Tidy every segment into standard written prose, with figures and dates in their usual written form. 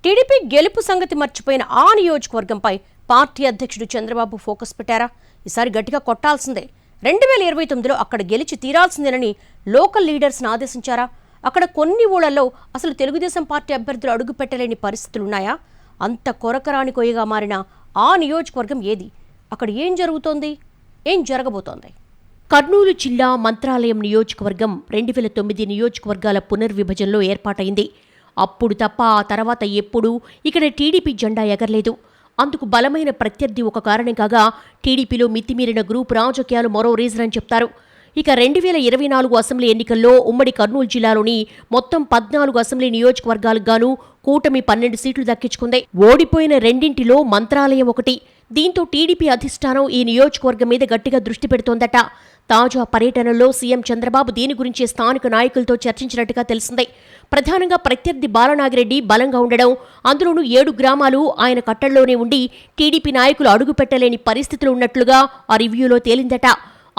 TDP గెలుపు సంగతి మర్చిపోయిన ఆ నియోజకవర్గంపై పార్టీ అధ్యక్షుడు చంద్రబాబు ఫోకస్ పెట్టారా? ఈసారి గట్టిగా కొట్టాల్సిందే. 2029లో అక్కడ గెలిచి తీరాల్సిందేనని లోకల్ లీడర్స్ని ఆదేశించారా? అక్కడ కొన్ని ఊళ్ళల్లో అసలు తెలుగుదేశం పార్టీ అభ్యర్థులు అడుగు పెట్టలేని పరిస్థితులున్నాయా? అంత కొరకరాని కొయ్యగా మారిన ఆ నియోజకవర్గం ఏది? అక్కడ ఏం జరుగుతోంది? ఏం జరగబోతోంది? కర్నూలు జిల్లా మంత్రాలయం నియోజకవర్గం 2009 నియోజకవర్గాల పునర్విభజనలో ఏర్పాటైంది. అప్పుడు తప్ప ఆ తర్వాత ఎప్పుడూ ఇక్కడ టీడీపీ జెండా ఎగరలేదు. అందుకు బలమైన ప్రత్యర్థి ఒక కారణం కాగా, టీడీపీలో మితిమీరిన గ్రూప్ రాజకీయాలు మరో రీజన్ అని చెప్తారు. ఇక 2024 అసెంబ్లీ ఎన్నికల్లో ఉమ్మడి కర్నూలు జిల్లాలోని మొత్తం 14 అసెంబ్లీ నియోజకవర్గాలకు గాను కూటమి 12 సీట్లు దక్కించుకుంది. ఓడిపోయిన రెండింటిలో మంత్రాలయం ఒకటి. దీంతో టీడీపీ అధిష్టానం ఈ నియోజకవర్గం మీద గట్టిగా దృష్టి పెడుతోందట. తాజా పర్యటనలో సీఎం చంద్రబాబు దీని గురించి స్థానిక నాయకులతో చర్చించినట్టుగా తెలిసింది. ప్రధానంగా ప్రత్యర్థి బాలనాగిరెడ్డి బలంగా ఉండడం, అందులోనూ 7 గ్రామాలు ఆయన కట్టడిలోనే ఉండి టీడీపీ నాయకులు అడుగుపెట్టలేని పరిస్థితులు ఉన్నట్లుగా ఆ రివ్యూలో తేలిందట.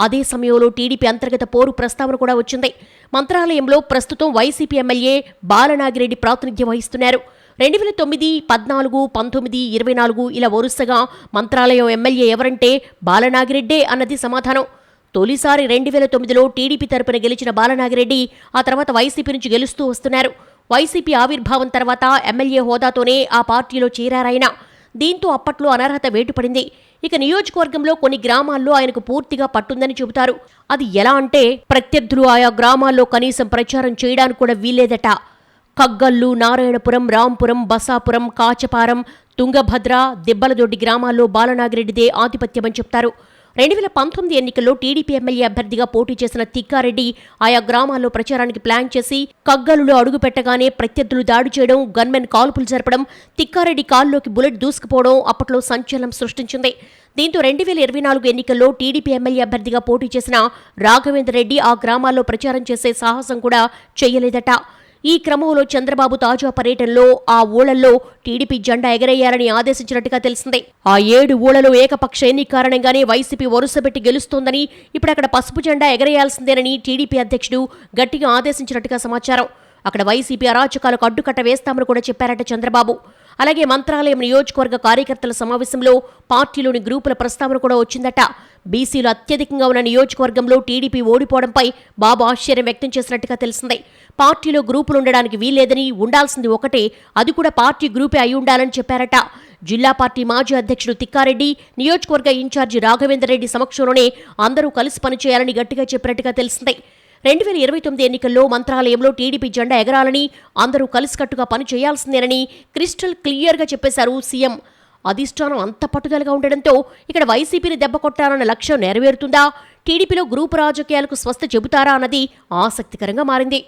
అదే సమయంలో టీడీపీ అంతర్గత పోరు ప్రస్తావన కూడా వచ్చింది. మంత్రాలయంలో ప్రస్తుతం వైసీపీ ఎమ్మెల్యే బాలనాగిరెడ్డి ప్రాతినిధ్యం వహిస్తున్నారు. 2009, 14, 19, 24 ఇలా వరుసగా మంత్రాలయం ఎమ్మెల్యే ఎవరంటే బాలనాగిరెడ్డే అన్నది సమాధానం. తొలిసారి 2009లో టీడీపీ తరపున గెలిచిన బాలనాగిరెడ్డి ఆ తర్వాత వైసీపీ నుంచి గెలుస్తూ వస్తున్నారు. వైసీపీ ఆవిర్భావం తర్వాత ఎమ్మెల్యే హోదాతోనే ఆ పార్టీలో చేరారాయన. దీంతో అప్పట్లో అనర్హత వేటుపడింది. ఇక నియోజకవర్గంలో కొన్ని గ్రామాల్లో ఆయనకు పూర్తిగా పట్టుందని చెబుతారు. అది ఎలా అంటే, ప్రత్యర్థులు ఆయా గ్రామాల్లో కనీసం ప్రచారం చేయడానికి కూడా వీల్లేదట. కగ్గల్లు, నారాయణపురం, రాంపురం, బసాపురం, కాచపారం, తుంగభద్ర, దిబ్బలదొడ్డి గ్రామాల్లో బాలనాగిరెడ్డిదే ఆధిపత్యమని చెప్తారు. 2019 ఎన్నికల్లో టీడీపీ ఎమ్మెల్యే అభ్యర్థిగా పోటీ చేసిన తిక్కారెడ్డి ఆయా గ్రామాల్లో ప్రచారానికి ప్లాన్ చేసి కగ్గలులో అడుగుపెట్టగానే ప్రత్యర్థులు దాడి చేయడం, గన్మెన్ కాల్పులు జరపడం, తిక్కారెడ్డి కాల్లోకి బుల్లెట్ దూసుకుపోవడం అప్పట్లో సంచలనం సృష్టించింది. దీంతో 2024 ఎన్నికల్లో టీడీపీ ఎమ్మెల్యే అభ్యర్థిగా పోటీ చేసిన రాఘవేందర్ రెడ్డి ఆ గ్రామాల్లో ప్రచారం చేసే సాహసం కూడా చేయలేదట. ఈ క్రమంలో చంద్రబాబు తాజా పర్యటనలో ఆ ఊళ్లలో టీడీపీ జెండా ఎగరేయాలని ఆదేశించినట్టుగా తెలిసింది. ఆ 7 ఊళ్లలో ఏకపక్ష ఎన్నిక కారణంగానే వైసీపీ వరుసపెట్టి గెలుస్తోందని, ఇప్పుడు అక్కడ పసుపు జెండా ఎగరేయాల్సిందేనని టీడీపీ అధ్యక్షుడు గట్టిగా ఆదేశించినట్టుగా సమాచారం. అక్కడ వైసీపీ అరాచకాలకు అడ్డుకట్ట వేస్తామని కూడా చెప్పారట చంద్రబాబు. అలాగే మంత్రాలయం నియోజకవర్గ కార్యకర్తల సమావేశంలో పార్టీలోని గ్రూపుల ప్రస్తావన కూడా వచ్చిందట. బీసీలు అత్యధికంగా ఉన్న నియోజకవర్గంలో టీడీపీ ఓడిపోవడంపై బాబు ఆశ్చర్యం వ్యక్తం చేసినట్టుగా తెలిసింది. పార్టీలో గ్రూపులు ఉండడానికి వీల్లేదని, ఉండాల్సింది ఒకటే, అది కూడా పార్టీ గ్రూపే అయి ఉండాలని చెప్పారట. జిల్లా పార్టీ మాజీ అధ్యక్షుడు తిక్కారెడ్డి, నియోజకవర్గ ఇన్ఛార్జి రాఘవేందర్ రెడ్డి సమక్షంలోనే అందరూ కలిసి పనిచేయాలని గట్టిగా చెప్పినట్టుగా తెలిసింది. 2029 ఎన్నికల్లో మంత్రాలయంలో టీడీపీ జెండా ఎగరాలని, అందరూ కలిసికట్టుగా పనిచేయాల్సిందేనని క్రిస్టల్ క్లియర్గా చెప్పేశారు సీఎం. అధిష్టానం అంత పట్టుదలగా ఉండడంతో ఇక్కడ వైసీపీని దెబ్బ కొట్టాలన్న లక్ష్యం నెరవేరుతుందా? టీడీపీలో గ్రూపు రాజకీయాలకు స్వస్తి చెబుతారా అన్నది ఆసక్తికరంగా మారింది.